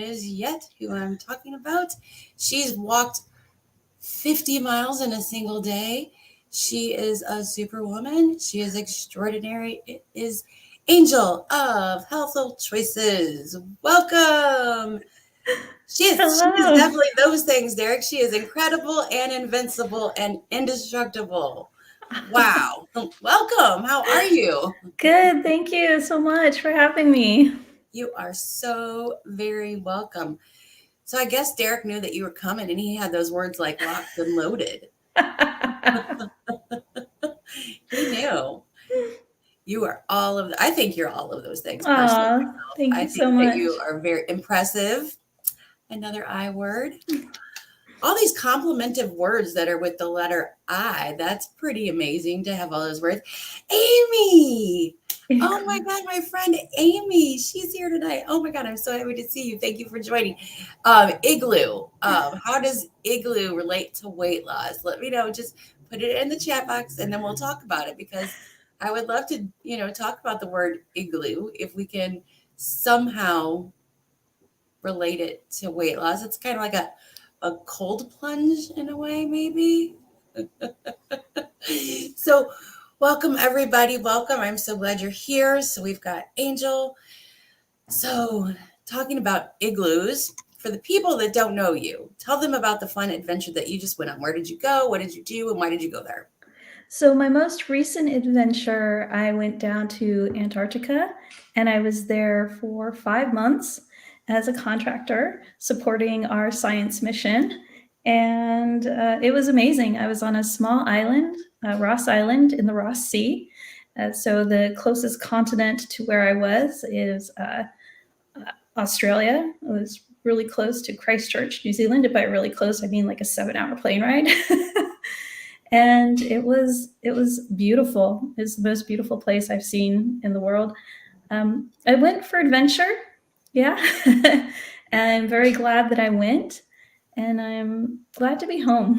is yet who I'm talking about. She's walked 50 miles in a single day. She is a superwoman. She is extraordinary. It is Angel of Healthful Choices. Welcome. She is Hello. definitely those things, Derek. She is incredible and invincible and indestructible. Wow. Welcome. How are you? Good. Thank you so much for having me. You are so very welcome. So I guess Derek knew that you were coming and he had those words like locked and loaded. He knew. You are all of I think you're all of those things personally Aw, myself. thank I you so think that much. you are very impressive. Another I word. All these complimentive words that are with the letter I. That's pretty amazing to have all those words. Amy. Oh my God, my friend Amy. She's here tonight. Oh my God, I'm so happy to see you. Thank you for joining. Igloo. How does igloo relate to weight loss? Let me know. Just put it in the chat box and then we'll talk about it because I would love to, talk about the word igloo if we can somehow relate it to weight loss. It's kind of like a cold plunge in a way, maybe. So, welcome everybody. Welcome. I'm so glad you're here. So, we've got Angel. So, talking about igloos, for the people that don't know you, tell them about the fun adventure that you just went on. Where did you go? What did you do? And why did you go there? So, my most recent adventure, I went down to Antarctica and I was there for 5 months as a contractor supporting our science mission. And it was amazing. I was on a small island, Ross Island in the Ross Sea. So, the closest continent to where I was is Australia. It was really close to Christchurch, New Zealand. And by really close, I mean like a 7-hour plane ride. And it was beautiful. It's the most beautiful place I've seen in the world. I went for adventure, yeah. And I'm very glad that I went, and I'm glad to be home.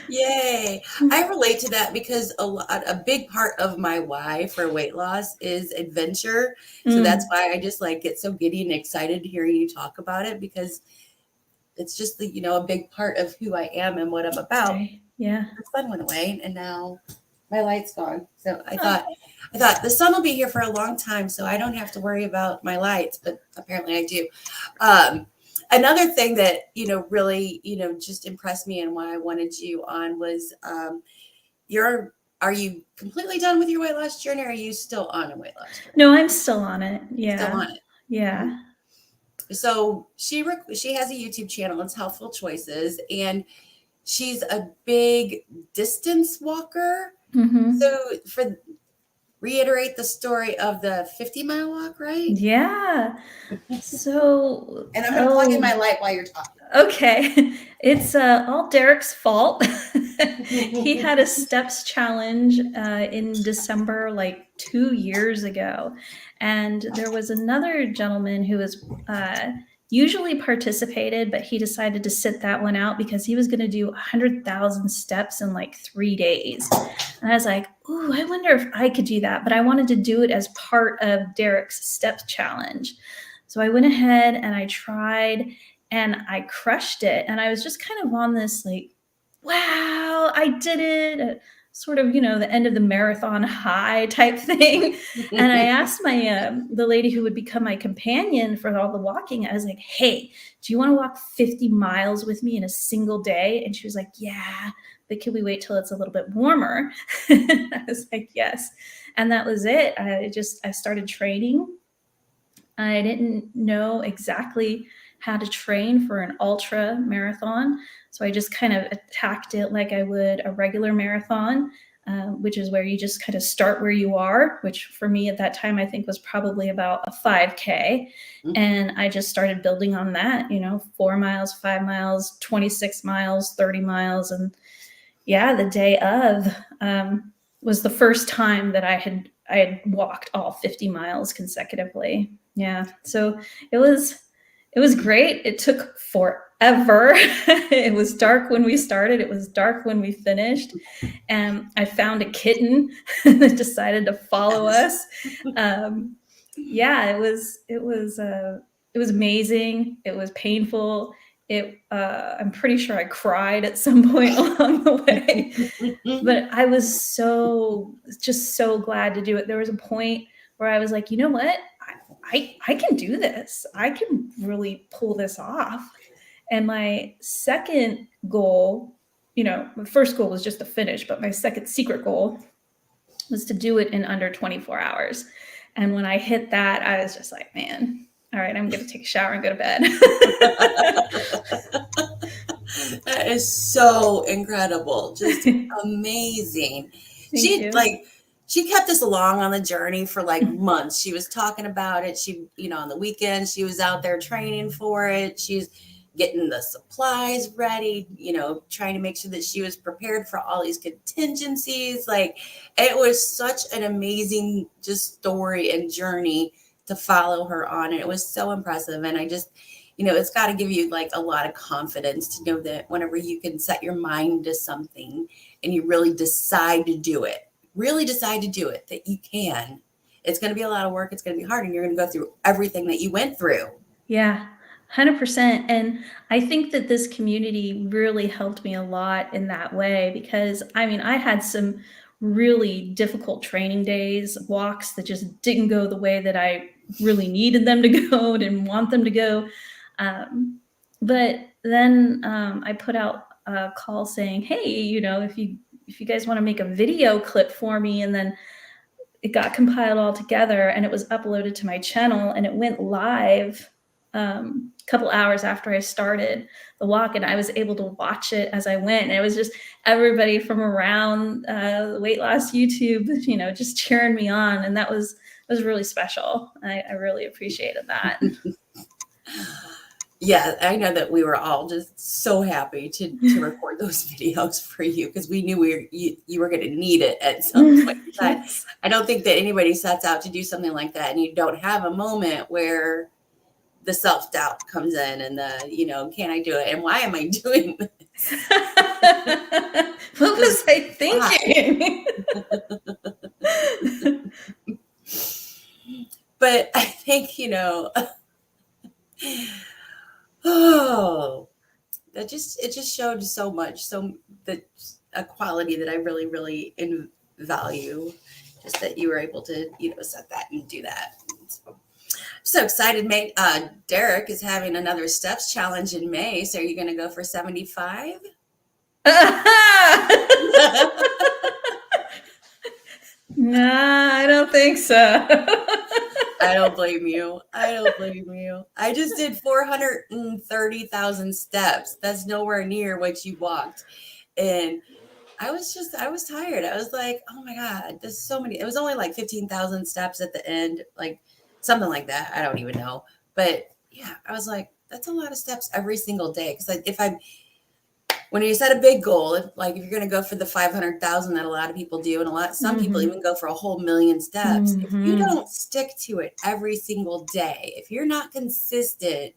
Yay. I relate to that because a big part of my why for weight loss is adventure. So that's Mm. why I just like get so giddy and excited hearing you talk about it because it's just a big part of who I am and what I'm about. Right. Yeah. The sun went away and now my light's gone. So I Oh. thought I thought the sun will be here for a long time, so I don't have to worry about my lights, but apparently I do. Um, Another thing that really just impressed me and why I wanted you on was you're are you completely done with your weight loss journey? Or are you still on a weight loss journey? No, I'm still on it. Still Yeah. on it. Mhm. Yeah. So she has a YouTube channel. It's Healthful Choices, and she's a big distance walker. Hmm. So for reiterate the story of the 50-mile walk, right? Yeah. So, And I'm going to plug in oh, my light while you're talking. okay. It's all Derek's fault. He had a steps challenge in December, like 2 years ago. And there was another gentleman who was usually participated, but he decided to sit that one out because he was going to do 100,000 steps in like 3 days. And I was like, ooh, I wonder if I could do that. But I wanted to do it as part of Derek's steps challenge. So I went ahead and I tried and I crushed it. And I was just kind of on this like, wow, I did it. Sort of, the end of the marathon high type thing. And I asked the lady who would become my companion for all the walking. I was like, "Hey, do you want to walk 50 miles with me in a single day?" And she was like, "Yeah, but can we wait till it's a little bit warmer?" I was like, "Yes." And that was it. I started training. I didn't know exactly how to train for an ultra marathon. So I just kind of attacked it like I would a regular marathon, which is where you just kind of start where you are, which for me at that time, I think was probably about a 5K. And I just started building on that, 4 miles, 5 miles, 26 miles, 30 miles. And yeah, the day of was the first time that I had walked all 50 miles consecutively. Yeah. So it was great. It took forever. It was dark when we started. It was dark when we finished. And I found a kitten that decided to follow Yes. us. Um, Yeah, it was amazing. It was painful. I'm pretty sure I cried at some point along the way, but I was just so glad to do it. There was a point where I was like, you know what? I can do this. I can really pull this off. And my second goal, my first goal was just to finish, but my second secret goal was to do it in under 24 hours. And when I hit that, I was just like, man, all right, I'm going to take a shower and go to bed. That is so incredible. Just amazing. Thank you. She kept us along on the journey for like months. She was talking about it. She, on the weekends, she was out there training for it. She's getting the supplies ready, trying to make sure that she was prepared for all these contingencies. Like, it was such an amazing just story and journey to follow her on. And it was so impressive. And I just, it's got to give you like a lot of confidence to know that whenever you can set your mind to something and you really decide to do it, that you can. It's going to be a lot of work. It's going to be hard. And you're going to go through everything that you went through. Yeah, 100%. And I think that this community really helped me a lot in that way because, I had some really difficult training days, walks that just didn't go the way that I really needed them to go, didn't want them to go. But then I put out a call saying, hey, if you guys want to make a video clip for me, and then it got compiled all together and it was uploaded to my channel and it went live a couple hours after I started the walk, and I was able to watch it as I went. And it was just everybody from around weight loss YouTube, just cheering me on. And that was really special. I really appreciated that. Yeah, I know that we were all just so happy to record those videos for you because we knew you were going to need it at some point. Yes. I don't think that anybody sets out to do something like that and you don't have a moment where the self-doubt comes in and can I do it? And why am I doing this? What was I thinking? But I think, it just showed so much, a quality that I really, really value, just that you were able to, set that and do that. So excited, mate. Derek is having another steps challenge in May. So are you going to go for 75? Nah, I don't think so. I don't blame you. I just did 430,000 steps. That's nowhere near what you walked. And I was tired. I was like, oh my God, there's so many. It was only like 15,000 steps at the end, like something like that. I don't even know. But yeah, I was like, that's a lot of steps every single day. Because when you set a big goal, if you're going to go for the 500,000 that a lot of people do, and some people even go for a whole million steps. If you don't stick to it every single day, if you're not consistent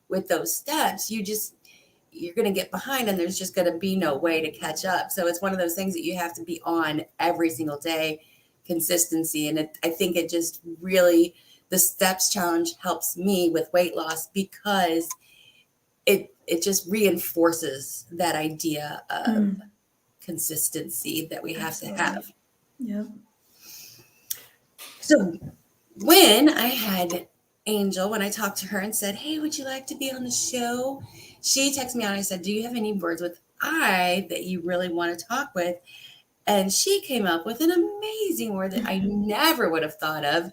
with those steps, you're going to get behind and there's just going to be no way to catch up. So it's one of those things that you have to be on every single day, consistency. And I think it just really, the steps challenge helps me with weight loss because it just reinforces that idea of consistency that we have to have. Yep. So when I had Angel, when I talked to her and said, hey, would you like to be on the show? She texted me out and I said, do you have any words with I that you really want to talk with? And she came up with an amazing word that I never would have thought of.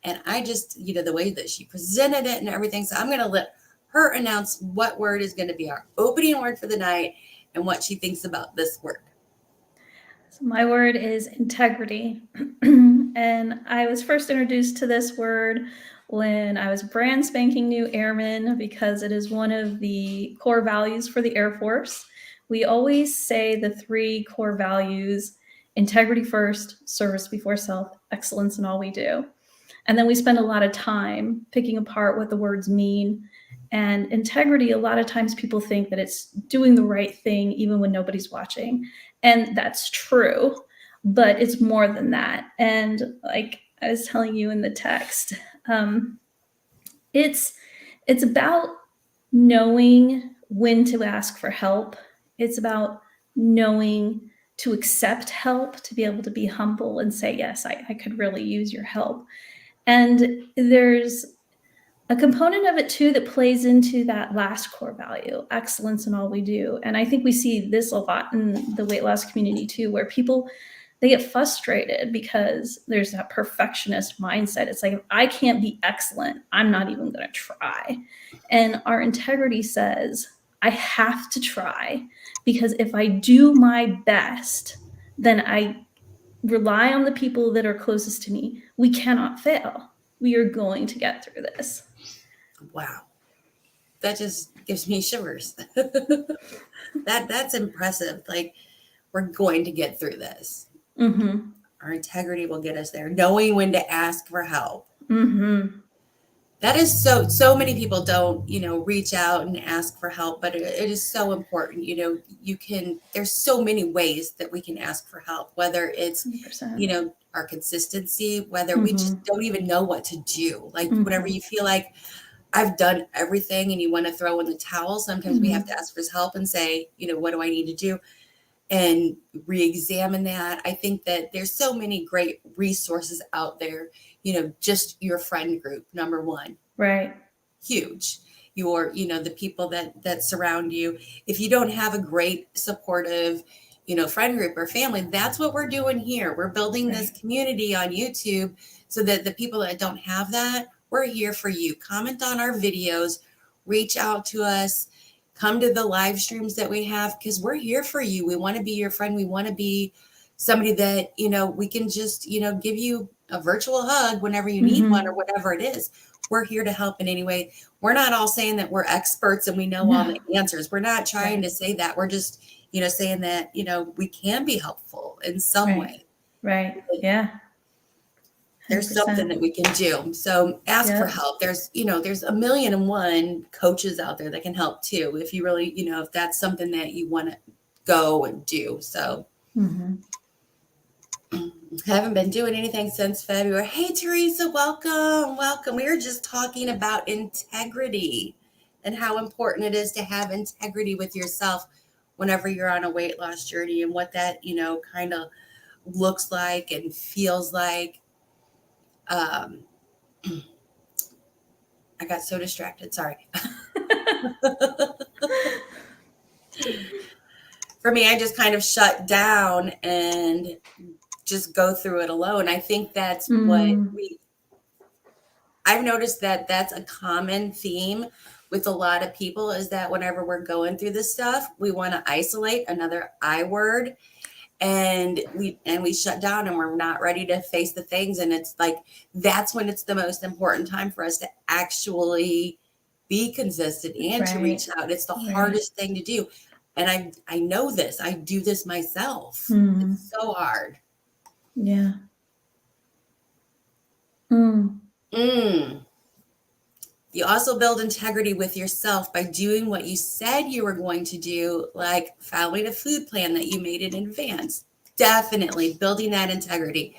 And I just, the way that she presented it and everything. So I'm going to let her announce what word is going to be our opening word for the night and what she thinks about this word. So my word is integrity. And I was first introduced to this word when I was brand spanking new airman because it is one of the core values for the Air Force. We always say the 3 core values: integrity first, service before self, excellence in all we do. And then we spend a lot of time picking apart what the words mean. And integrity, a lot of times people think that it's doing the right thing even when nobody's watching. And that's true, but it's more than that. And like I was telling you in the text, It's it's about knowing when to ask for help. It's about knowing to accept help, to be able to be humble and say, yes, I could really use your help. And there's a component of it too that plays into that last core value, excellence in all we do. And I think we see this a lot in the weight loss community too, where people, they get frustrated because there's that perfectionist mindset. It's like, if I can't be excellent, I'm not even going to try. And our integrity says, I have to try, because if I do my best, then I rely on the people that are closest to me. We cannot fail. We are going to get through this. Wow. That just gives me shivers. That's impressive. Like, we're going to get through this. Mm-hmm. Our integrity will get us there. Knowing when to ask for help. Mm-hmm. That is so many people don't, reach out and ask for help, but it is so important. There's so many ways that we can ask for help, whether it's, 100%. our consistency, whether we just don't even know what to do. Like, whenever you feel like I've done everything and you want to throw in the towel, sometimes we have to ask for help and say, what do I need to do? And re-examine that. I think that there's so many great resources out there, just your friend group, number one. Right. Huge. The people that surround you. If you don't have a great supportive, friend group or family, that's what we're doing here. We're building this community on YouTube so that the people that don't have that, we're here for you. Comment on our videos, reach out to us. Come to the live streams that we have, because we're here for you. We want to be your friend. We want to be somebody that, we can just, give you a virtual hug whenever you need one or whatever it is. We're here to help in any way. We're not all saying that we're experts and we know all the answers. We're not trying to say that. We're just, saying that, we can be helpful in some way. Right. Yeah. There's something that we can do. So ask for help. There's 1,000,001 coaches out there that can help too. If you really, if that's something that you want to go and do. So haven't been doing anything since February. Hey, Teresa, welcome. Welcome. We were just talking about integrity and how important it is to have integrity with yourself whenever you're on a weight loss journey, and what that, kind of looks like and feels like. I got so distracted. Sorry. For me, I just kind of shut down and just go through it alone. I think that's what I've noticed, that that's a common theme with a lot of people, is that whenever we're going through this stuff, we want to isolate, another I word, and we shut down and we're not ready to face the things. And it's like, that's when it's the most important time for us to actually be consistent and to reach out. It's the hardest thing to do. And I know this, I do this myself. It's so hard. Yeah. You also build integrity with yourself by doing what you said you were going to do, like following a food plan that you made in advance. Definitely building that integrity.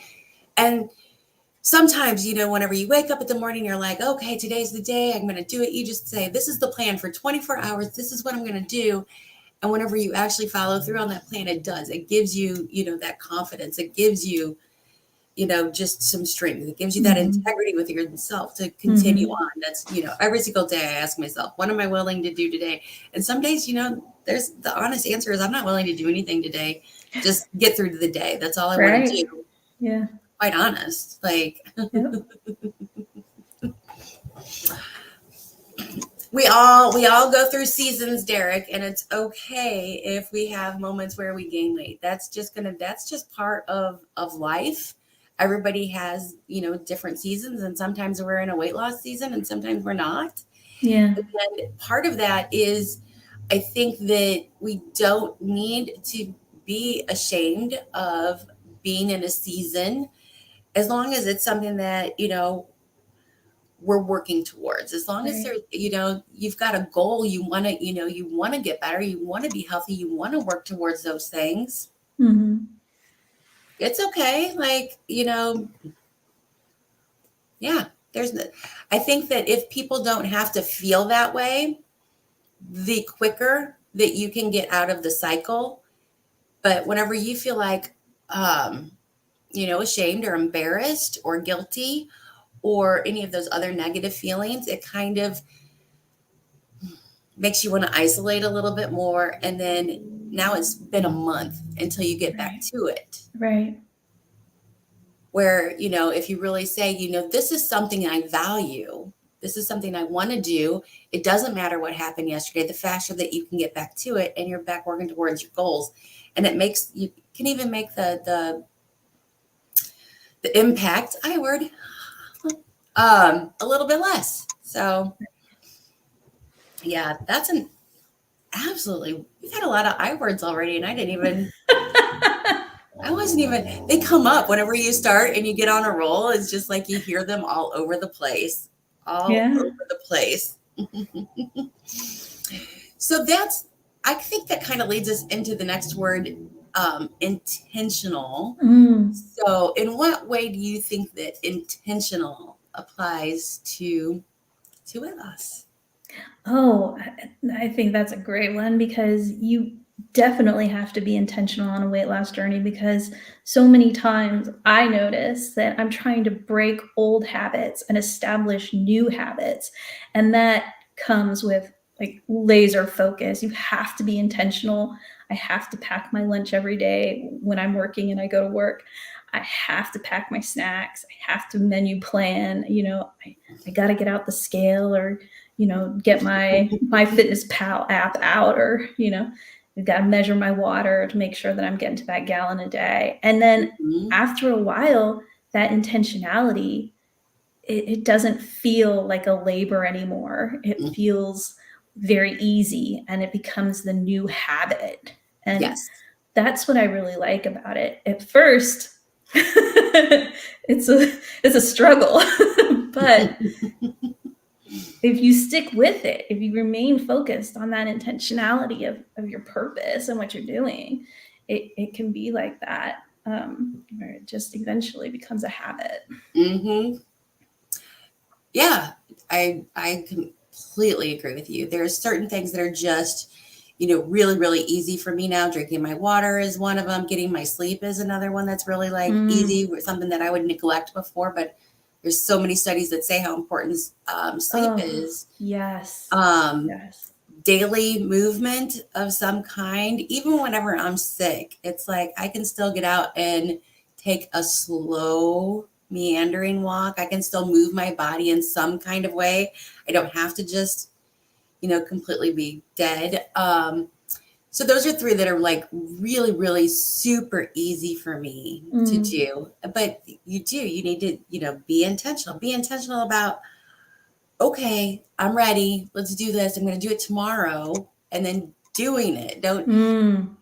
And sometimes, whenever you wake up in the morning, you're like, okay, today's the day, I'm going to do it. You just say, this is the plan for 24 hours. This is what I'm going to do. And whenever you actually follow through on that plan, it does. It gives you, that confidence. It gives you, just some strength. It gives you that integrity with yourself to continue on. That's, every single day I ask myself, what am I willing to do today? And some days, there's the honest answer is, I'm not willing to do anything today. Just get through the day. That's all I want to do. Yeah. Quite honest. Like, we all go through seasons, Derek, and it's okay if we have moments where we gain weight. That's just part of life. Everybody has, different seasons, and sometimes we're in a weight loss season and sometimes we're not. Yeah. And part of that is, I think that we don't need to be ashamed of being in a season, as long as it's something that, we're working towards. As long as there's, you've got a goal, you want to get better, you want to be healthy, you want to work towards those things. It's okay. Like, yeah, There's, I think that if people don't have to feel that way, the quicker that you can get out of the cycle. But whenever you feel like, ashamed or embarrassed or guilty or any of those other negative feelings, it kind of makes you want to isolate a little bit more. And then now it's been a month until you get back Right. to it. Right. Where, if you really say, this is something I value, this is something I want to do. It doesn't matter what happened yesterday. The faster that you can get back to it and you're back working towards your goals. And it makes, you can even make the impact, a little bit less. So yeah, that's an absolutely, we've had a lot of I words already and I wasn't even, they come up whenever you start and you get on a roll. It's just like you hear them all over the place, all Yeah. over the place. So I think that kind of leads us into the next word, intentional. So in what way do you think that intentional applies to us? Oh, I think that's a great one because you definitely have to be intentional on a weight loss journey because so many times I notice that I'm trying to break old habits and establish new habits. And that comes with like laser focus. You have to be intentional. I have to pack my lunch every day when I'm working and I go to work. I have to pack my snacks. I have to menu plan. I got to get out the scale or get my fitness pal app out or I've got to measure my water to make sure that I'm getting to that gallon a day. And then Mhm. after a while, that intentionality, it doesn't feel like a labor anymore. It Mhm. feels very easy and it becomes the new habit. And Yes. that's what I really like about it. At first, it's a struggle, but if you stick with it, if you remain focused on that intentionality of your purpose and what you're doing, it can be like that, where it just eventually becomes a habit. Hmm. Yeah, I completely agree with you. There's certain things that are just, really, really easy for me now. Drinking my water is one of them. Getting my sleep is another one that's really like Mm. easy, something that I would neglect before. But there's so many studies that say how important sleep Oh, is. yes. Um, Yes. Daily movement of some kind, even whenever I'm sick, it's like I can still get out and take a slow, meandering walk. I can still move my body in some kind of way. I don't have to just, completely be dead. So those are three that are like really, really super easy for me to Mm. do. But you need to, be intentional. Be intentional about, okay, I'm ready. Let's do this. I'm going to do it tomorrow. And then doing it. Don't, Mm.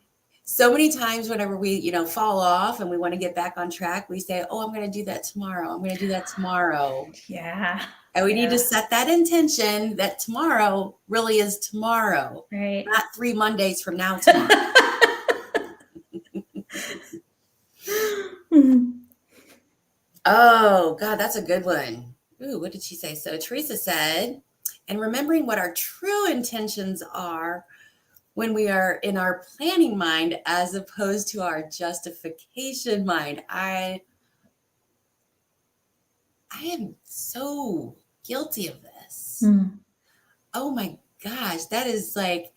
so many times whenever we, fall off and we want to get back on track, we say, oh, I'm going to do that tomorrow. I'm going to do that tomorrow. Yeah. And we need to Yeah. set that intention that tomorrow really is tomorrow, Right. not 3 Mondays from now tomorrow. Oh, God, that's a good one. Ooh, what did she say? So Teresa said, and remembering what our true intentions are when we are in our planning mind as opposed to our justification mind. I am so guilty of this. Mm. Oh my gosh, that is like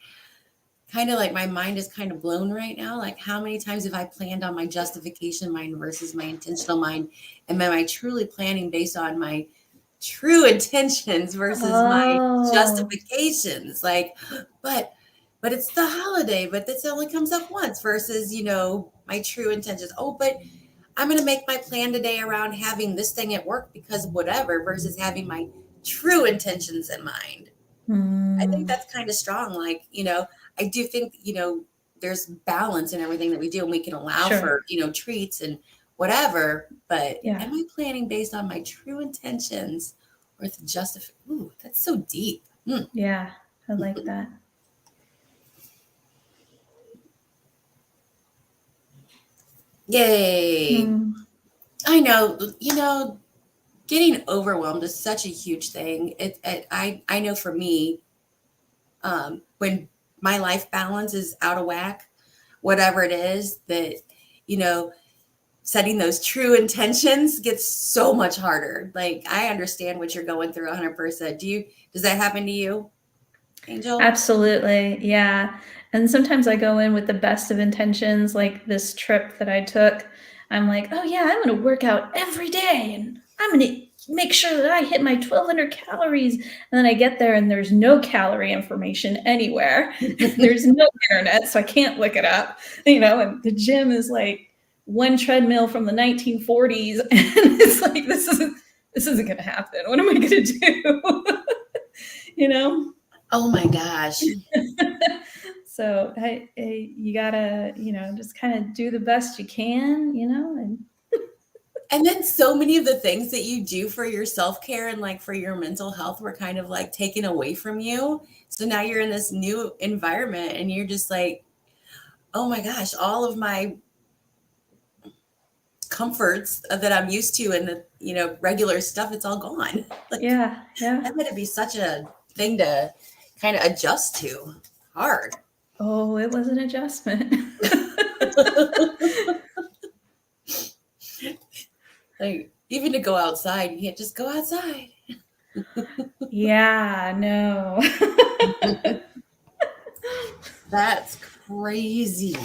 kind of like my mind is kind of blown right now. Like how many times have I planned on my justification mind versus my intentional mind? And am I truly planning based on my true intentions versus my Oh. justifications? Like, but it's the holiday, but this only comes up once versus, my true intentions. Oh, but I'm going to make my plan today around having this thing at work because whatever versus having my true intentions in mind. I think Mm. that's kind of strong. Like, I do think, there's balance in everything that we do and we can allow Sure. for, treats and whatever, but Yeah. am I planning based on my true intentions or the justify? Ooh, that's so deep. Yeah. I like that. Yay. Mm. I know, getting overwhelmed is such a huge thing. I know for me, when my life balance is out of whack, whatever it is that, you know, setting those true intentions gets so much harder. Like, I understand what you're going through 100%. Does that happen to you, Angel? Absolutely. Yeah. And sometimes I go in with the best of intentions, like this trip that I took. I'm like, oh, yeah, I'm going to work out every day and I'm going to make sure that I hit my 1,200 calories. And then I get there and there's no calorie information anywhere. There's no internet, so I can't look it up, and the gym is like one treadmill from the 1940s. And it's like, this isn't going to happen. What am I going to do? you know? Oh my gosh. So you gotta, just kind of do the best you can, And then so many of the things that you do for your self-care and like for your mental health were kind of like taken away from you. So now you're in this new environment and you're just like, oh my gosh, all of my comforts that I'm used to and the, regular stuff, it's all gone. Like, yeah. that would be such a thing to kind of adjust to. Hard. Oh, it was an adjustment. Like, even to go outside, you can't just go outside. Yeah, no. That's crazy.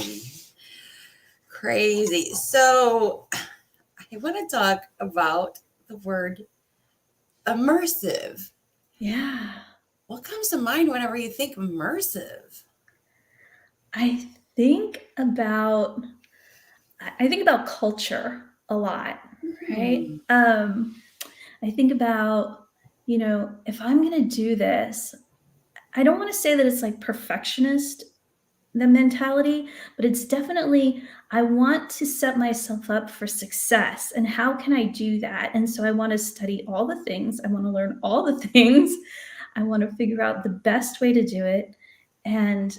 Crazy. So I want to talk about the word immersive. Yeah. What comes to mind whenever you think immersive? I think about culture a lot, right? I think about, if I'm going to do this, I don't want to say that it's like perfectionist, the mentality, but it's definitely, I want to set myself up for success. And how can I do that? And so I want to study all the things. I want to learn all the things. I want to figure out the best way to do it. And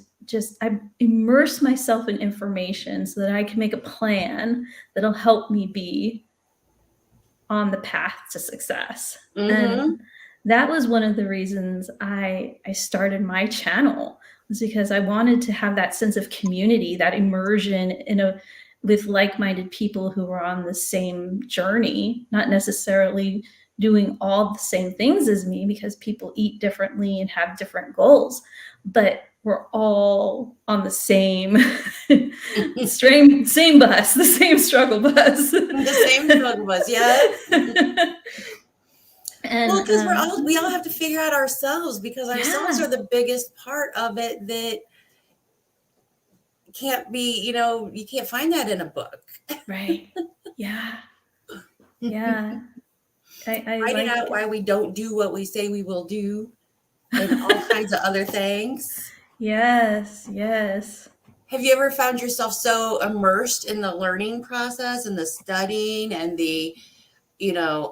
I immerse myself in information so that I can make a plan that'll help me be on the path to success. And that was one of the reasons I started my channel, was because I wanted to have that sense of community, that immersion with like-minded people who were on the same journey, not necessarily doing all the same things as me, because people eat differently and have different goals, but we're all on the same same bus, the same struggle bus. The same struggle bus, yeah. And, well, because we all have to figure out ourselves, because ourselves are the biggest part of it that can't be, you can't find that in a book. Right. Yeah. Yeah. Finding out why we don't do what we say we will do and all kinds of other things. Yes. Yes. Have you ever found yourself so immersed in the learning process and the studying and the,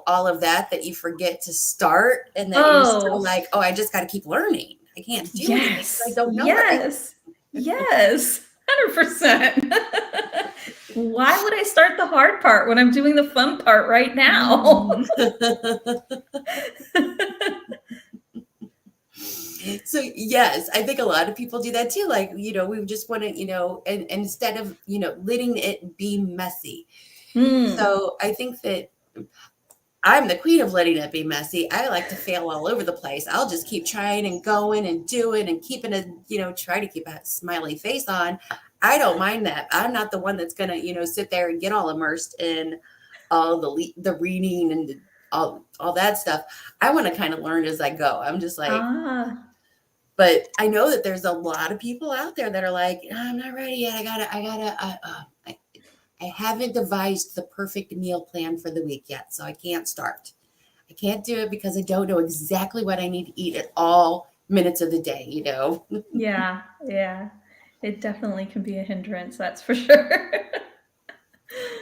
all of that you forget to start, and then you're still like, oh, I just got to keep learning. I can't do anything because I don't know. Yes. Yes. 100%. Why would I start the hard part when I'm doing the fun part right now? So yes, I think a lot of people do that too. Like, we just want to, and instead of, letting it be messy. So I think that I'm the queen of letting it be messy. I like to fail all over the place. I'll just keep trying and going and doing and keeping try to keep a smiley face on. I don't mind that. I'm not the one that's going to, sit there and get all immersed in all the reading and all that stuff. I want to kind of learn as I go. I'm just like, but I know that there's a lot of people out there that are like, I'm not ready yet. I haven't devised the perfect meal plan for the week yet, so I can't start. I can't do it because I don't know exactly what I need to eat at all minutes of the day, Yeah. It definitely can be a hindrance, that's for sure.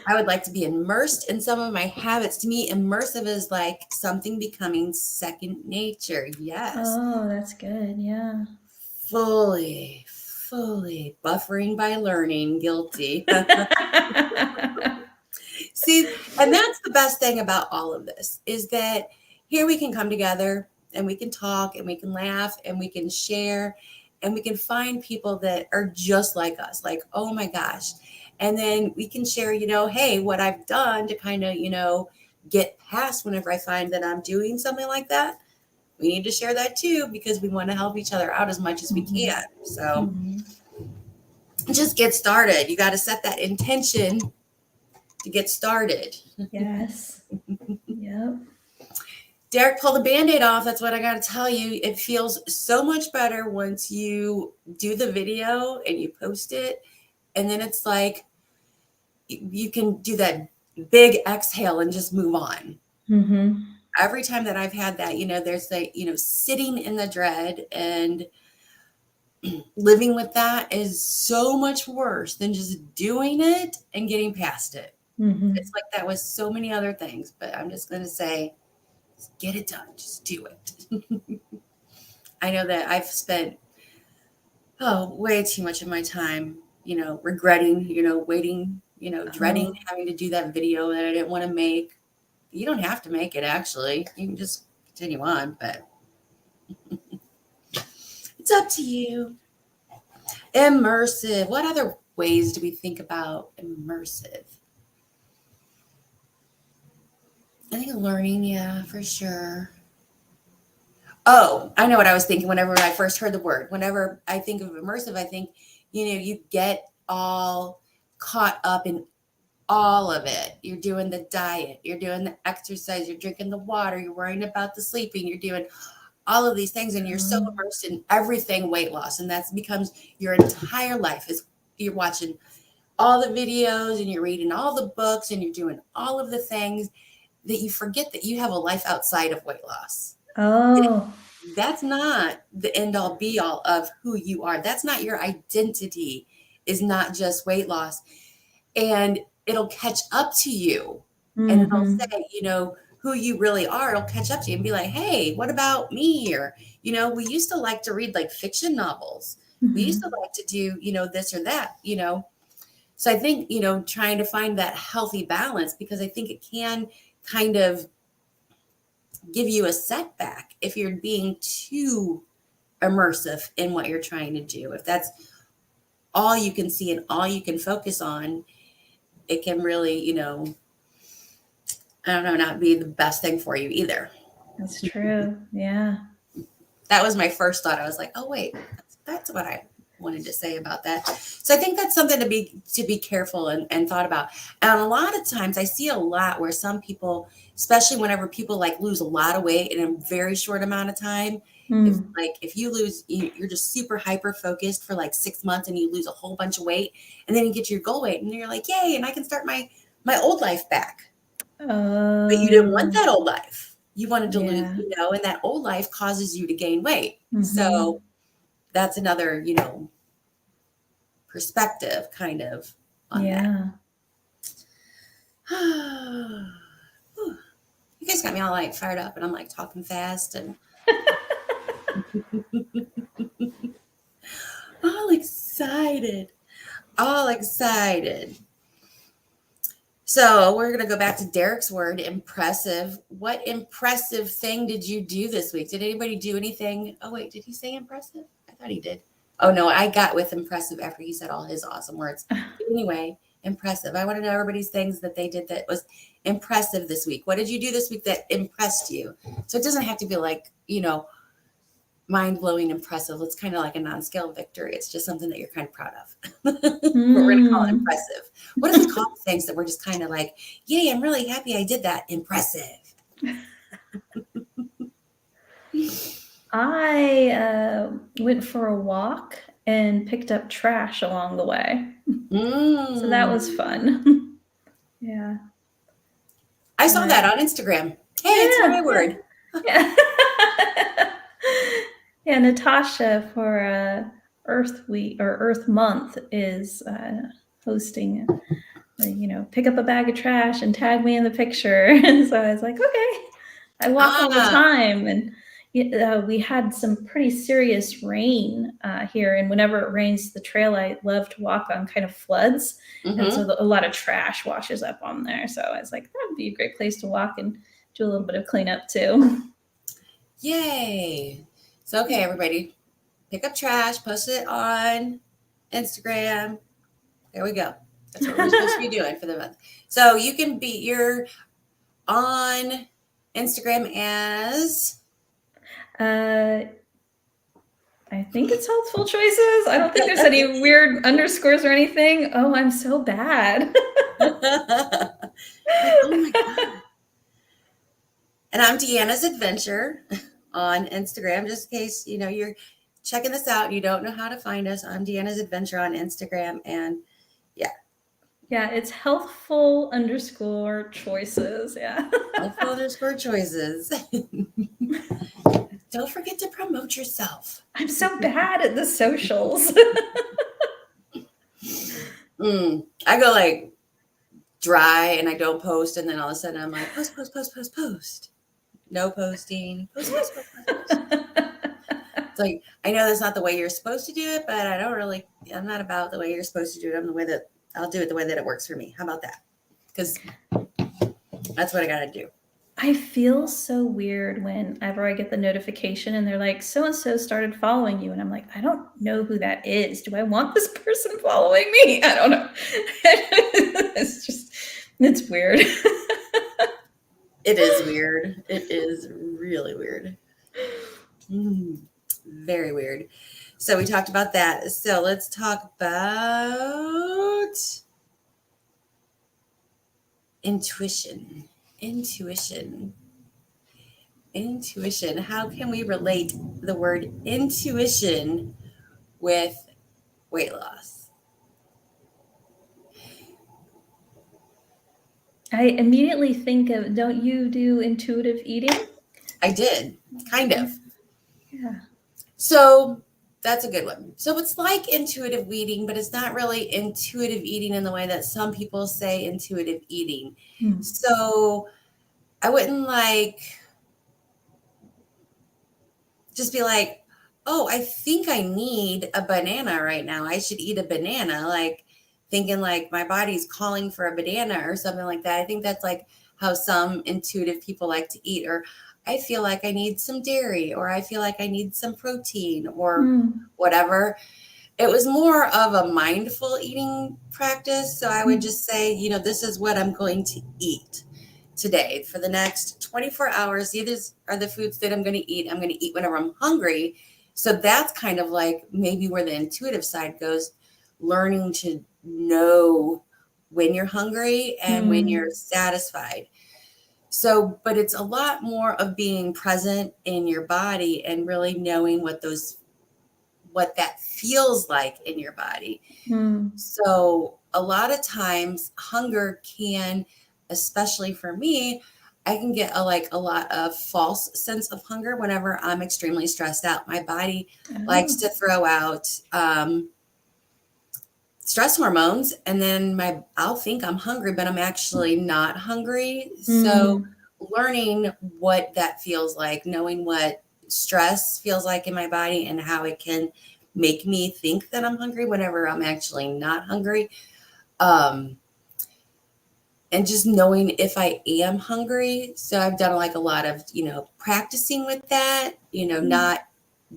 I would like to be immersed in some of my habits. To me, immersive is like something becoming second nature. Yes. Oh, that's good. Yeah. Fully buffering by learning. Guilty. See, and that's the best thing about all of this is that here we can come together and we can talk and we can laugh and we can share and we can find people that are just like us, like, oh my gosh. And then we can share, hey, what I've done to kind of, get past whenever I find that I'm doing something like that. We need to share that too because we want to help each other out as much as we can. So just get started. You got to set that intention to get started. Yes. Yep. Derek, pull the Band-Aid off. That's what I got to tell you. It feels so much better once you do the video and you post it. And then it's like you can do that big exhale and just move on. Mm-hmm. Every time that I've had that, there's like, sitting in the dread and living with that is so much worse than just doing it and getting past it. Mm-hmm. It's like that with so many other things, but I'm just going to say, get it done. Just do it. I know that I've spent, way too much of my time, regretting, waiting, dreading having to do that video that I didn't want to make. You don't have to make it, actually. You can just continue on, but it's up to you. Immersive. What other ways do we think about immersive? I think learning, yeah, for sure. Oh, I know what I was thinking whenever I first heard the word. Whenever I think of immersive, I think, you get all caught up in all of it. You're doing the diet, you're doing the exercise, you're drinking the water, you're worrying about the sleeping, you're doing all of these things, and you're so immersed in everything weight loss. And that becomes your entire life is you're watching all the videos and you're reading all the books and you're doing all of the things that you forget that you have a life outside of weight loss. Oh. That's not the end all be all of who you are. That's not your identity, is not just weight loss. And it'll catch up to you and it'll say, who you really are. It'll catch up to you and be like, hey, what about me? Or, we used to like to read like fiction novels. We used to like to do, this or that, So I think, trying to find that healthy balance, because I think it can kind of give you a setback if you're being too immersive in what you're trying to do. If that's all you can see and all you can focus on, it can really, not be the best thing for you either. That's true. Yeah. That was my first thought. I was like, oh, wait, that's what I wanted to say about that. So I think that's something to be careful and thought about. And a lot of times I see a lot where some people, especially whenever people like lose a lot of weight in a very short amount of time, if you lose, you're just super hyper focused for like 6 months and you lose a whole bunch of weight and then you get your goal weight and you're like, yay, and I can start my old life back. But you didn't want that old life. You wanted to lose, and that old life causes you to gain weight. So that's another, perspective kind of on that. You guys got me all like fired up and I'm like talking fast and all excited. So we're going to go back to Derek's word, impressive. What impressive thing did you do this week? Did anybody do anything? Oh, wait, did he say impressive? I thought he did. Oh, no, I got with impressive after he said all his awesome words. Anyway, impressive. I want to know everybody's things that they did that was impressive this week. What did you do this week that impressed you? So it doesn't have to be like, mind-blowing impressive. It's kind of like a non-scale victory. It's just something that you're kind of proud of. We're going to call it impressive. What if we call things that we're just kind of like, yay, I'm really happy I did that. Impressive. I went for a walk and picked up trash along the way. So that was fun. Yeah. I saw that on Instagram. Hey, it's my word. Yeah. Yeah, Natasha for Earth Week or Earth Month is hosting, pick up a bag of trash and tag me in the picture. And so I was like, okay. I walk all the time, and we had some pretty serious rain here, and whenever it rains, the trail I love to walk on kind of floods, and so Mm-hmm. a lot of trash washes up on there. So I was like, that would be a great place to walk and do a little bit of cleanup too. Yay. So, okay, everybody, pick up trash, post it on Instagram. There we go. That's what we're supposed to be doing for the month. So you're on Instagram as I think it's healthful choices. I don't think there's any weird underscores or anything. Oh, I'm so bad. like, oh my God. And I'm Deanna's Adventure on Instagram, just in case, you're checking this out and you don't know how to find us. I'm Deanna's Adventure on Instagram. And Yeah, it's healthful underscore choices. Yeah. healthful underscore choices. Don't forget to promote yourself. I'm so bad at the socials. I go like dry and I don't post. And then all of a sudden I'm like, post, post, post, post, post. No posting. Post, post, post, post, post. It's like, I know that's not the way you're supposed to do it, but I'm not about the way you're supposed to do it. I'll do it the way that it works for me. How about that? Because that's what I got to do. I feel so weird whenever I get the notification and they're like, so and so started following you. And I'm like, I don't know who that is. Do I want this person following me? I don't know. It's weird. It is weird. It is really weird. Very weird. So we talked about that. So let's talk about intuition. How can we relate the word intuition with weight loss? I immediately think of, don't you do intuitive eating? I did, kind of. Yeah. So that's a good one. So it's like intuitive eating, but it's not really intuitive eating in the way that some people say intuitive eating. So I wouldn't just be like, oh, I think I need a banana right now. I should eat a banana. Like thinking like my body's calling for a banana or something like that. I think that's like how some intuitive people like to eat. Or I feel like I need some dairy, or I feel like I need some protein or whatever. It was more of a mindful eating practice. So I would just say, this is what I'm going to eat today for the next 24 hours. These are the foods that I'm going to eat. I'm going to eat whenever I'm hungry. So that's kind of like maybe where the intuitive side goes, learning to know when you're hungry and when you're satisfied. So, but it's a lot more of being present in your body and really knowing what that feels like in your body. So a lot of times hunger can, especially for me, I can get a lot of false sense of hunger whenever I'm extremely stressed out. My body likes to throw out stress hormones, and then I'll think I'm hungry, but I'm actually not hungry. So learning what that feels like, knowing what stress feels like in my body and how it can make me think that I'm hungry whenever I'm actually not hungry. And just knowing if I am hungry. So I've done a lot of, practicing with that, not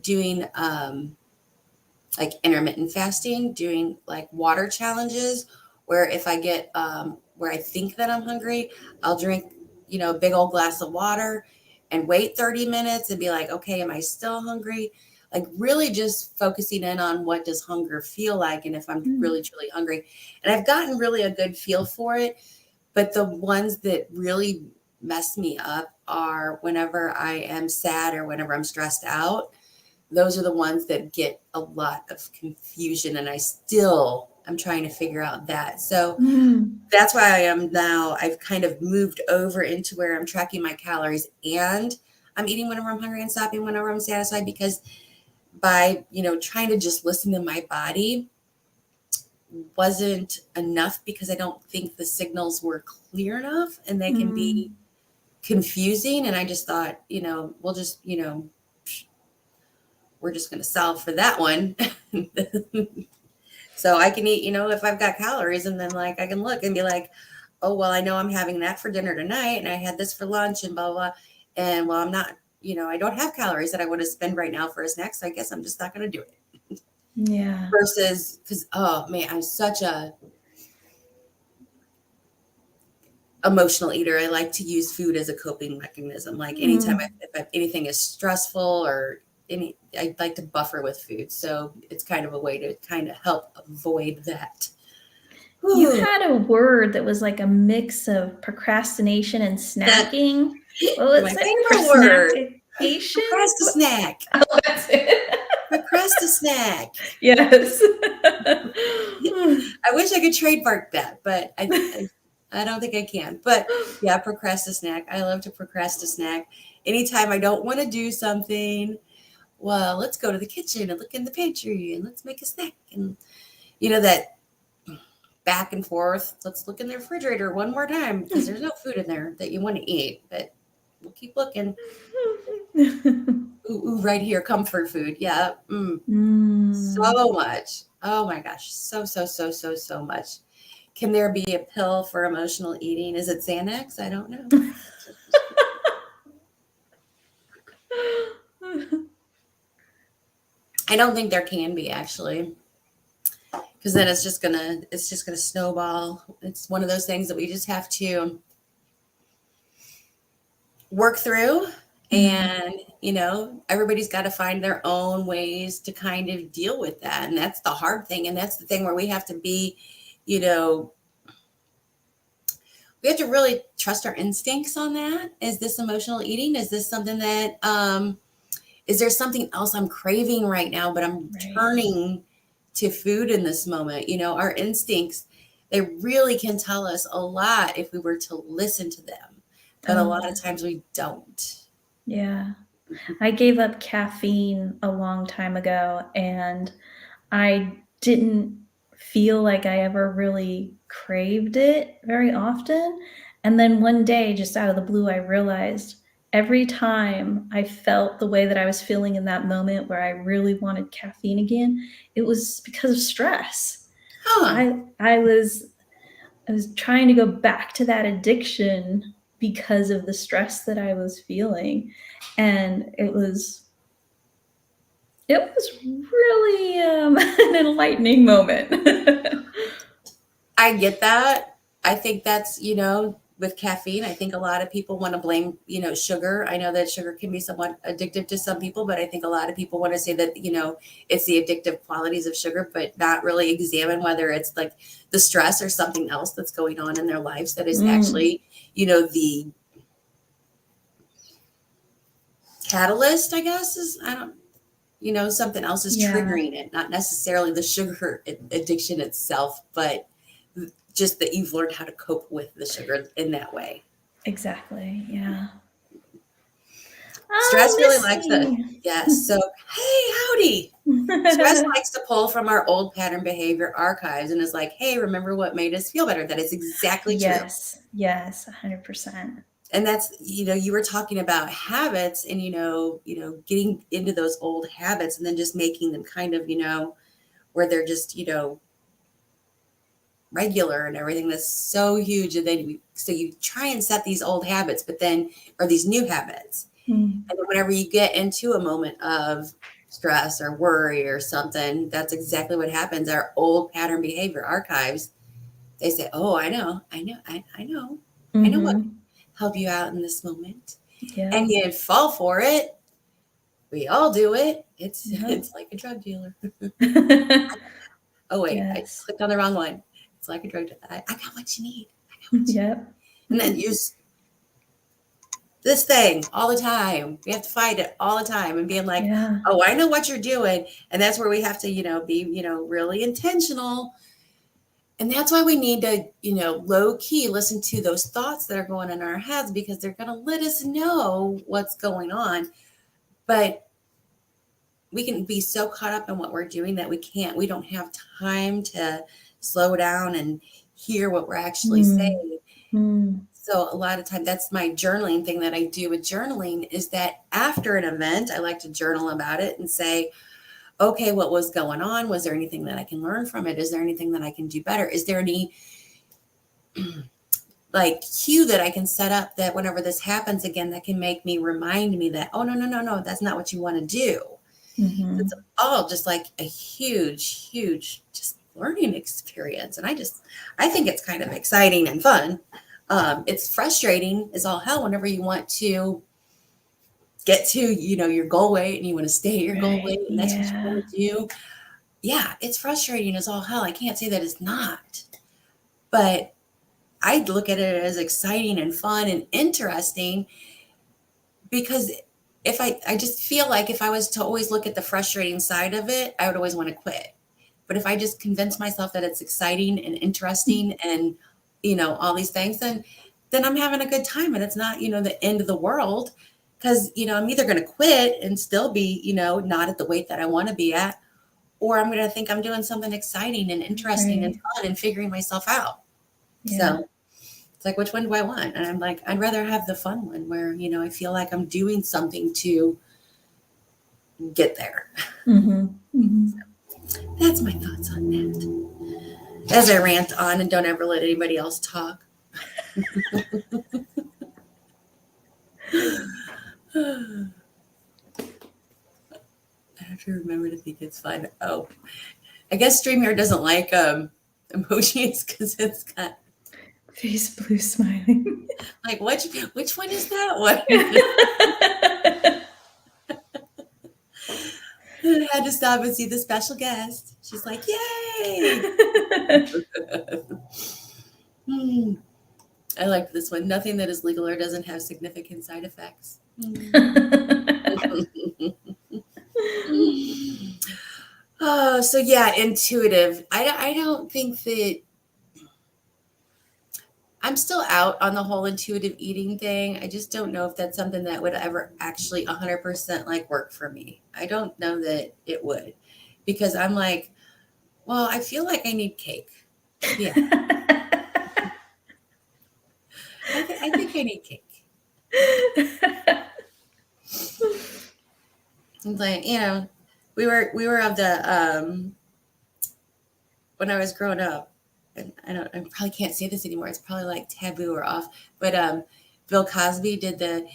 doing like intermittent fasting, doing like water challenges where if I get where I think that I'm hungry, I'll drink, a big old glass of water and wait 30 minutes and be like, okay, am I still hungry? Like really just focusing in on what does hunger feel like and if I'm really, truly hungry. And I've gotten really a good feel for it. But the ones that really mess me up are whenever I am sad or whenever I'm stressed out. Those are the ones that get a lot of confusion. And I'm trying to figure out that. So that's why I've kind of moved over into where I'm tracking my calories and I'm eating whenever I'm hungry and stopping whenever I'm satisfied, because by, trying to just listen to my body wasn't enough, because I don't think the signals were clear enough and they can be confusing. And I just thought, we'll just, we're just going to solve for that one. So I can eat, if I've got calories, and then like I can look and be like, oh, well, I know I'm having that for dinner tonight, and I had this for lunch, and blah, blah, blah. And well, I'm not, I don't have calories that I want to spend right now for a snack. So I guess I'm just not going to do it. Yeah. Versus, because, oh man, I'm such a emotional eater. I like to use food as a coping mechanism. Like anytime if anything is stressful or I like to buffer with food. So it's kind of a way to kind of help avoid that. You had a word that was like a mix of procrastination and snacking. What was My it? favorite word. Procrastination? Procrastinate. Oh, that's it. Procrastinate. Yes. I wish I could trademark that, but I don't think I can. But yeah, procrastinate. I love to procrastinate. Anytime I don't want to do something, well, let's go to the kitchen and look in the pantry and let's make a snack. And that back and forth. Let's look in the refrigerator one more time because there's no food in there that you want to eat, but we'll keep looking. Ooh, right here, comfort food. Yeah. So much. Oh my gosh. So much. Can there be a pill for emotional eating? Is it Xanax? I don't know. I don't think there can be, actually, because then it's just gonna snowball. It's one of those things that we just have to work through. And everybody's got to find their own ways to kind of deal with that, and that's the hard thing. And that's the thing where we have to be, we have to really trust our instincts on that. Is this emotional eating? Is this something that is there something else I'm craving right now, but I'm turning to food in this moment? Our instincts, they really can tell us a lot if we were to listen to them, but a lot of times we don't. Yeah. I gave up caffeine a long time ago, and I didn't feel like I ever really craved it very often. And then one day, just out of the blue, I realized every time I felt the way that I was feeling in that moment where I really wanted caffeine again, it was because of stress. I was trying to go back to that addiction because of the stress that I was feeling. And it was really an enlightening moment. I get that. I think that's, with caffeine, I think a lot of people want to blame, sugar. I know that sugar can be somewhat addictive to some people, but I think a lot of people want to say that, it's the addictive qualities of sugar, but not really examine whether it's like the stress or something else that's going on in their lives that is actually, the catalyst, I guess, something else is triggering it, not necessarily the sugar addiction itself, but just that you've learned how to cope with the sugar in that way. Exactly. Yeah. Stress really likes to, yes. So, hey, howdy. Stress likes to pull from our old pattern behavior archives and is like, hey, remember what made us feel better? That is exactly true. Yes, 100%. And that's, you were talking about habits and, getting into those old habits and then just making them kind of, where they're just, regular and everything. That's so huge. And then so you try and set these old habits, or these new habits. And then whenever you get into a moment of stress or worry or something, that's exactly what happens. Our old pattern behavior archives, they say, oh, I know what can help you out in this moment. Yeah. And you fall for it. We all do it. It's like a drug dealer. Oh, wait, I clicked on the wrong one. It's like a drug dealer. I got what you need. Yep. And then use this thing all the time. We have to fight it all the time and being like, oh, I know what you're doing. And that's where we have to, be, really intentional. And that's why we need to, low key listen to those thoughts that are going in our heads, because they're going to let us know what's going on. But we can be so caught up in what we're doing that we don't have time to slow down and hear what we're actually saying. So a lot of time, that's my journaling thing that I do with journaling, is that after an event, I like to journal about it and say, okay, what was going on? Was there anything that I can learn from it? Is there anything that I can do better? Is there any like cue that I can set up that whenever this happens again, that can make me remind me that, oh, no, no, no, no, that's not what you want to do. Mm-hmm. It's all just like a huge, huge just learning experience. And I think it's kind of exciting and fun. It's frustrating as all hell whenever you want to get to, your goal weight and you want to stay at your goal Right. weight and that's what you Yeah. want to do. Yeah, it's frustrating as all hell. I can't say that it's not, but I look at it as exciting and fun and interesting, because if I just feel like if I was to always look at the frustrating side of it, I would always want to quit. But if I just convince myself that it's exciting and interesting and, all these things, then I'm having a good time and it's not, the end of the world. Because, I'm either going to quit and still be, not at the weight that I want to be at, or I'm going to think I'm doing something exciting and interesting and Right. fun and figuring myself out. Yeah. So it's like, which one do I want? And I'm like, I'd rather have the fun one where, I feel like I'm doing something to get there. Mm-hmm. Mm-hmm. So that's my thoughts on that. As I rant on and don't ever let anybody else talk. I have to remember to think it's fun. Oh, I guess StreamYard doesn't like emojis because it's got Face blue smiling. like, which one is that one? I had to stop and see the special guest. She's like, yay! I liked this one. Nothing that is legal or doesn't have significant side effects. Oh, so yeah, intuitive. I don't think that I'm still out on the whole intuitive eating thing. I just don't know if that's something that would ever actually 100% like work for me. I don't know that it would, because I'm like, well, I feel like I need cake. Yeah. I think I need cake. It's like, we were of the when I was growing up, and I probably can't say this anymore. It's probably like taboo or off, but Bill Cosby did the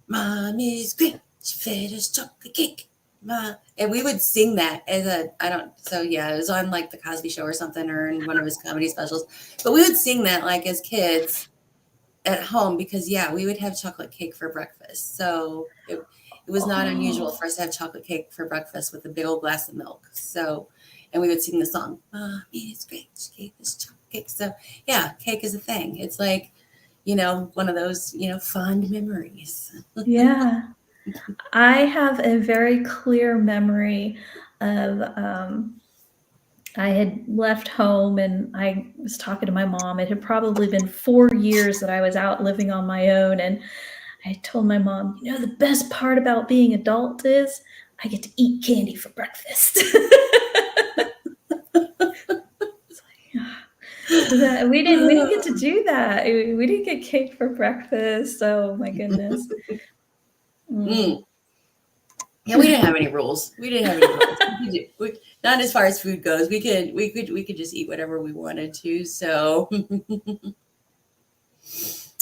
"Mommy's great, she fed us chocolate cake." And we would sing that it was on like the Cosby Show or something, or in one of his comedy specials. But we would sing that like as kids at home, because we would have chocolate cake for breakfast. So it was not unusual for us to have chocolate cake for breakfast with a big old glass of milk. So, and we would sing the song, "Mommy's great, she gave us chocolate cake." So yeah, cake is a thing. It's like, one of those, fond memories. Yeah. I have a very clear memory of I had left home and I was talking to my mom. It had probably been 4 years that I was out living on my own. And I told my mom, the best part about being adult is I get to eat candy for breakfast. We didn't get to do that. We didn't get cake for breakfast. Oh my goodness. Yeah, we didn't have any rules. Not as far as food goes. We could just eat whatever we wanted to. So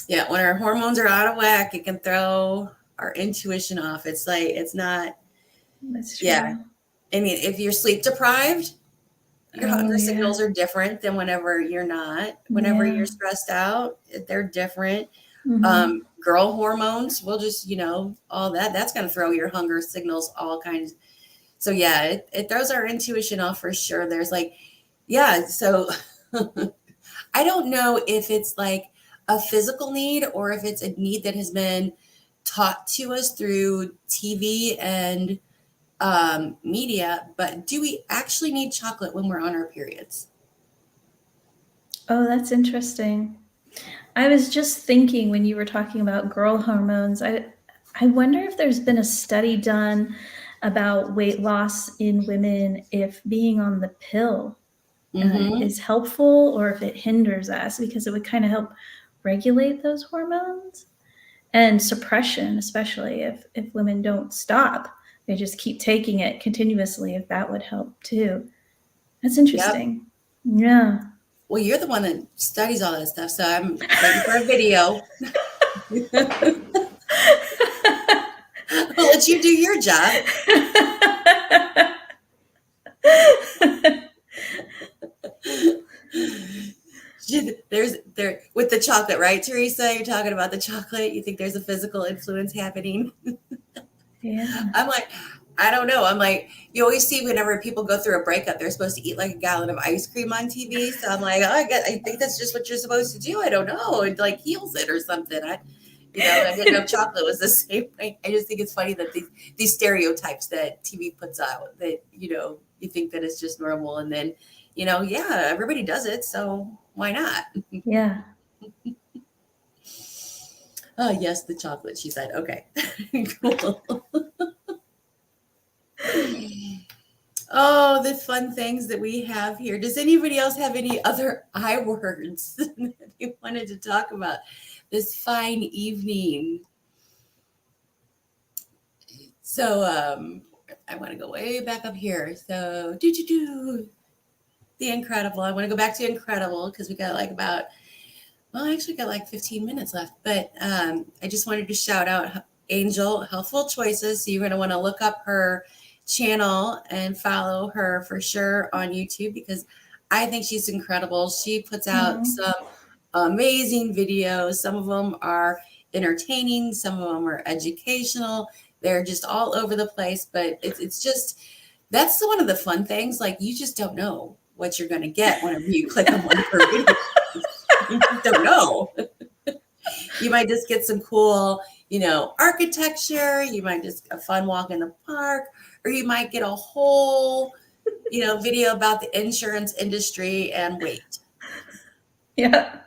yeah, when our hormones are out of whack, it can throw our intuition off. It's like, it's not. That's true. Yeah. I mean, if you're sleep deprived, your hunger signals are different than whenever you're not. Whenever you're stressed out, they're different. Mm-hmm. Girl hormones will just, all that's going to throw your hunger signals, all kinds. So yeah, it throws our intuition off for sure. There's like, so I don't know if it's like a physical need or if it's a need that has been taught to us through TV and media, but do we actually need chocolate when we're on our periods? Oh, that's interesting. I was just thinking when you were talking about girl hormones, I wonder if there's been a study done about weight loss in women, if being on the pill is helpful or if it hinders us, because it would kind of help regulate those hormones, and suppression, especially if women don't stop, they just keep taking it continuously, if that would help too. That's interesting. Yep. Yeah. Well, you're the one that studies all that stuff, so I'm waiting for a video. I'll let you do your job. There with the chocolate, right, Teresa? You're talking about the chocolate. You think there's a physical influence happening? Yeah. I'm like, I don't know. I'm like, you always see whenever people go through a breakup, they're supposed to eat like a gallon of ice cream on TV. So I'm like, I think that's just what you're supposed to do. I don't know. It like heals it or something. I didn't know chocolate was the same way. I just think it's funny that these stereotypes that TV puts out that, you think that it's just normal. And then, yeah, everybody does it. So why not? Yeah. Oh, yes, the chocolate, she said. Okay, cool. Oh, the fun things that we have here. Does anybody else have any other I words that you wanted to talk about this fine evening? So I want to go way back up here. So the incredible. I want to go back to incredible because we got I actually got like 15 minutes left. But I just wanted to shout out Angel Healthful Choices. So you're going to want to look up her channel and follow her for sure on YouTube because I think she's incredible. She puts out some amazing videos. Some of them are entertaining, some of them are educational. They're just all over the place, but it's just, that's one of the fun things. Like, you just don't know what you're going to get whenever you click on one of her videos. You just don't know. You might just get some cool, architecture. You might just a fun walk in the park, or you might get a whole, video about the insurance industry and wait. Yeah.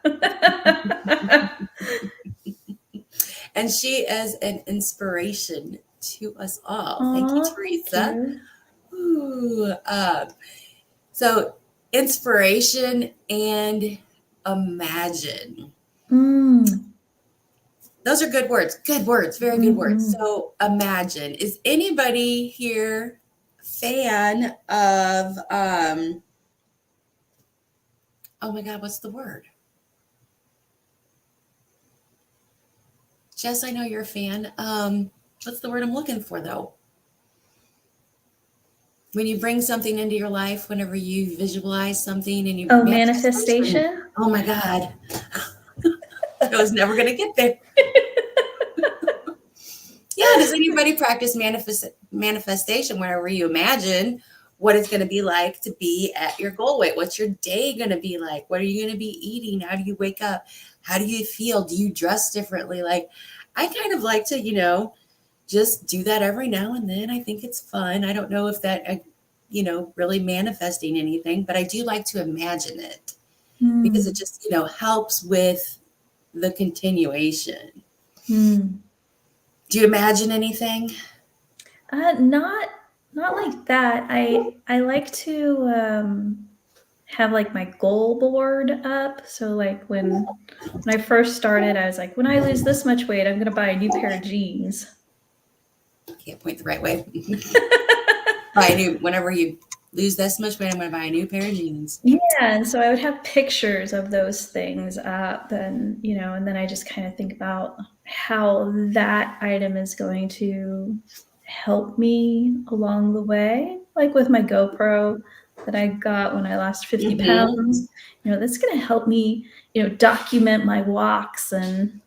And she is an inspiration to us all. Thank you, Teresa. Ooh, so inspiration and imagine. Those are good words. Good words. Very good words. So imagine. Is anybody here fan of, oh my God, what's the word? Jess, I know you're a fan. What's the word I'm looking for, though? When you bring something into your life, whenever you visualize something and you... Oh, manifestation? Oh, my God. I was never going to get there. Yeah, does anybody practice manifestation whenever you imagine what it's going to be like to be at your goal weight? What's your day going to be like? What are you going to be eating? How do you wake up? How do you feel? Do you dress differently? Like, I kind of like to, just do that every now and then. I think it's fun. I don't know if that, really manifesting anything, but I do like to imagine it because it just, helps with the continuation. Do you imagine anything? Not like that. I like to have like my goal board up. So like when I first started, I was like, when I lose this much weight, I'm gonna buy a new pair of jeans. Can't point the right way. Whenever you lose this much weight, I'm gonna buy a new pair of jeans. Yeah, and so I would have pictures of those things up, and and then I just kind of think about how that item is going to help me along the way. Like with my GoPro that I got when I lost 50 pounds, that's going to help me, document my walks. And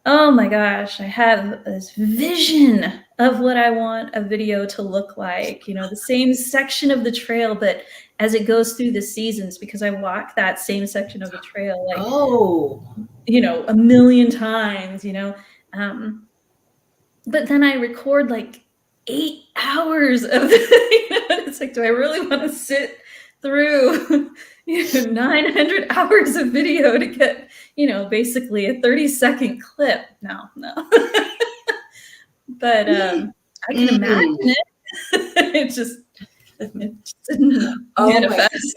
oh my gosh, I have this vision of what I want a video to look like, the same section of the trail, but as it goes through the seasons, because I walk that same section of the trail, like, a million times, but then I record like 8 hours of it's like, do I really want to sit through 900 hours of video to get basically a 30-second clip? No. But I can imagine it. It just didn't manifest.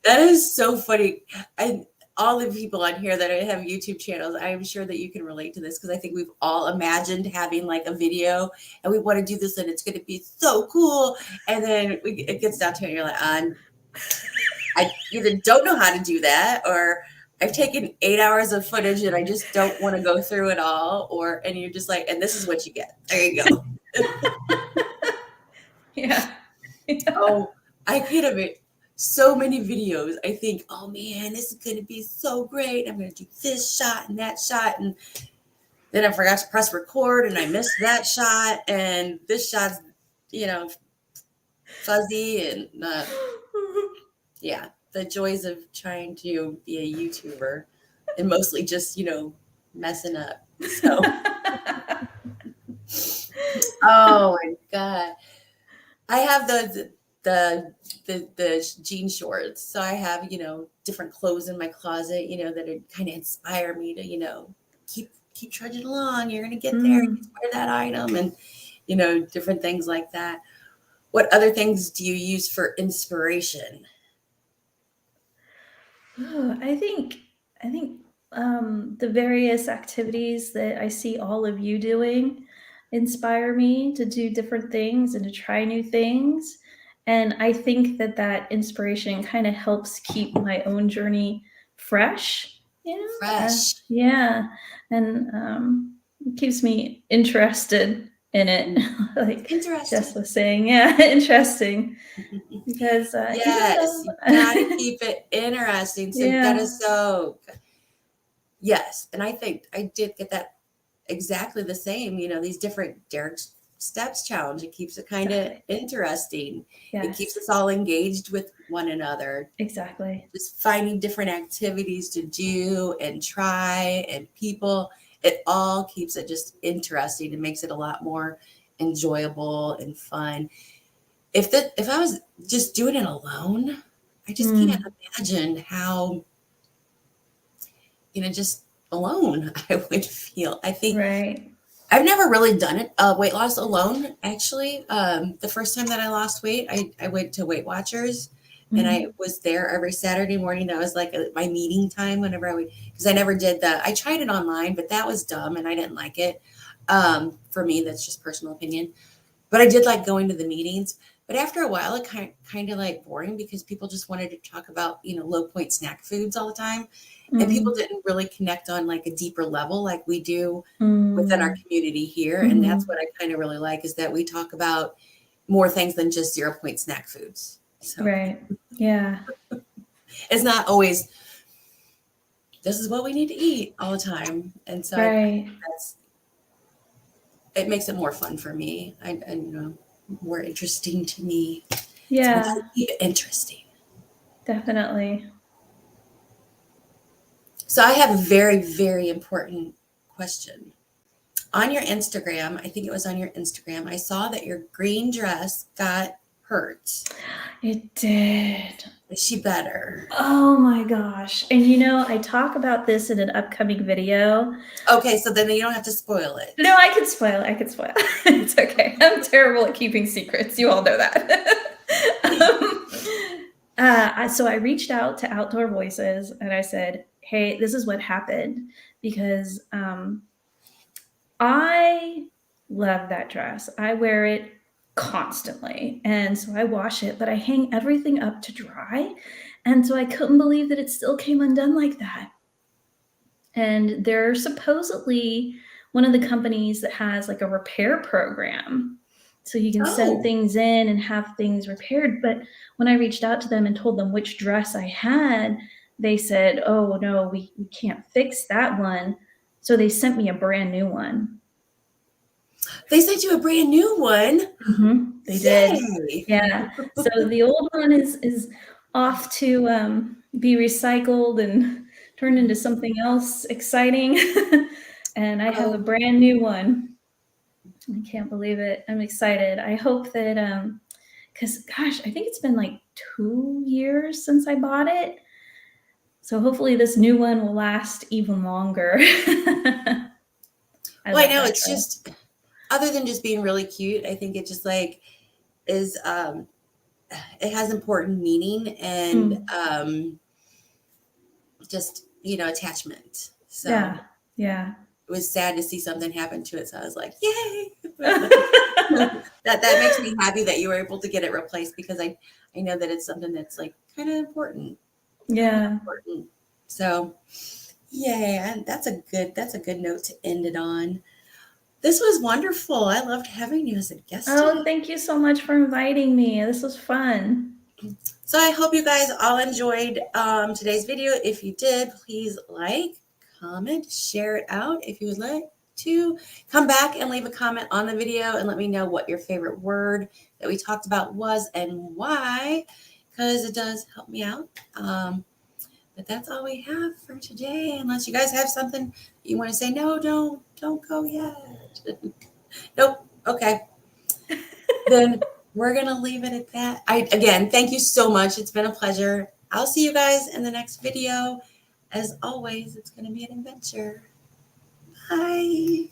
That is so funny. And all the people on here that have YouTube channels, I'm sure that you can relate to this because I think we've all imagined having like a video and we want to do this and it's going to be so cool. And then it gets down to it and you're like, I either don't know how to do that or I've taken 8 hours of footage and I just don't want to go through it all. And you're just like, and this is what you get. There you go. Yeah. Oh, I could have it. So many videos. I think, oh man, this is going to be so great. I'm going to do this shot and that shot. And then I forgot to press record and I missed that shot. And this shot's, fuzzy. And yeah, the joys of trying to be a YouTuber and mostly just, messing up. So, oh my God. I have the jean shorts. So I have, different clothes in my closet, that kind of inspire me to, keep trudging along. You're going to get there. You wear that item and, different things like that. What other things do you use for inspiration? Oh, I think the various activities that I see all of you doing inspire me to do different things and to try new things. And I think that that inspiration kind of helps keep my own journey fresh. Fresh. Yeah, and it keeps me interested in it. Like Interesting. Jess was saying, yeah, interesting. Because yes, you gotta keep it interesting. So yeah. that is so yes. And I think I did get that exactly the same, these different Derek's Steps challenge. It keeps it kind of interesting. Yes. It keeps us all engaged with one another. Exactly. Just finding different activities to do and try and people. It all keeps it just interesting and makes it a lot more enjoyable and fun. If I was just doing it alone, I just can't imagine how, just alone I would feel. I think right. I've never really done it, weight loss alone, actually. The first time that I lost weight, I went to Weight Watchers and I was there every Saturday morning. That was like my meeting time whenever because I never did that. I tried it online, but that was dumb and I didn't like it. For me, that's just personal opinion. But I did like going to the meetings. But after a while, it kind of like boring because people just wanted to talk about, low point snack foods all the time. And people didn't really connect on like a deeper level like we do within our community here. And that's what I kind of really like is that we talk about more things than just 0 point snack foods. So right. Yeah. it's not always, this is what we need to eat all the time. And so right. it makes it more fun for me. I more interesting to me. Yeah. So keep it interesting. Definitely. So I have a very, very important question. On your Instagram, I think it was on your Instagram, I saw that your green dress got hurt. It did. Is she better? Oh my gosh. And I talk about this in an upcoming video. Okay, so then you don't have to spoil it. No, I can spoil it. It's okay. I'm terrible at keeping secrets. You all know that. So I reached out to Outdoor Voices and I said, hey, this is what happened because I love that dress. I wear it constantly. And so I wash it, but I hang everything up to dry. And so I couldn't believe that it still came undone like that. And they're supposedly one of the companies that has like a repair program. So you can send things in and have things repaired. But when I reached out to them and told them which dress I had, they said, oh, no, we can't fix that one. So they sent me a brand new one. They sent you a brand new one? Mm-hmm. They did. Yeah. So the old one is off to be recycled and turned into something else exciting. And I have a brand new one. I can't believe it. I'm excited. I hope that, because gosh, I think it's been like 2 years since I bought it. So hopefully this new one will last even longer. I know it's just, other than just being really cute, I think it just like is, it has important meaning and just attachment. So Yeah. Yeah. it was sad to see something happen to it. So I was like, yay. That makes me happy that you were able to get it replaced, because I know that it's something that's like kind of important. Yeah. Important. So yay. And that's a good note to end it on. This was wonderful. I loved having you as a guest Oh, today. thank you so much for inviting me. This was fun. So I hope you guys all enjoyed today's video. If you did, please like, comment, share it out. If you would like to, come back and leave a comment on the video and let me know what your favorite word that we talked about was and why, because it does help me out. But that's all we have for today. Unless you guys have something you want to say, no, don't go yet. Nope. Okay. Then we're going to leave it at that. Again, thank you so much. It's been a pleasure. I'll see you guys in the next video. As always, it's going to be an adventure. Bye.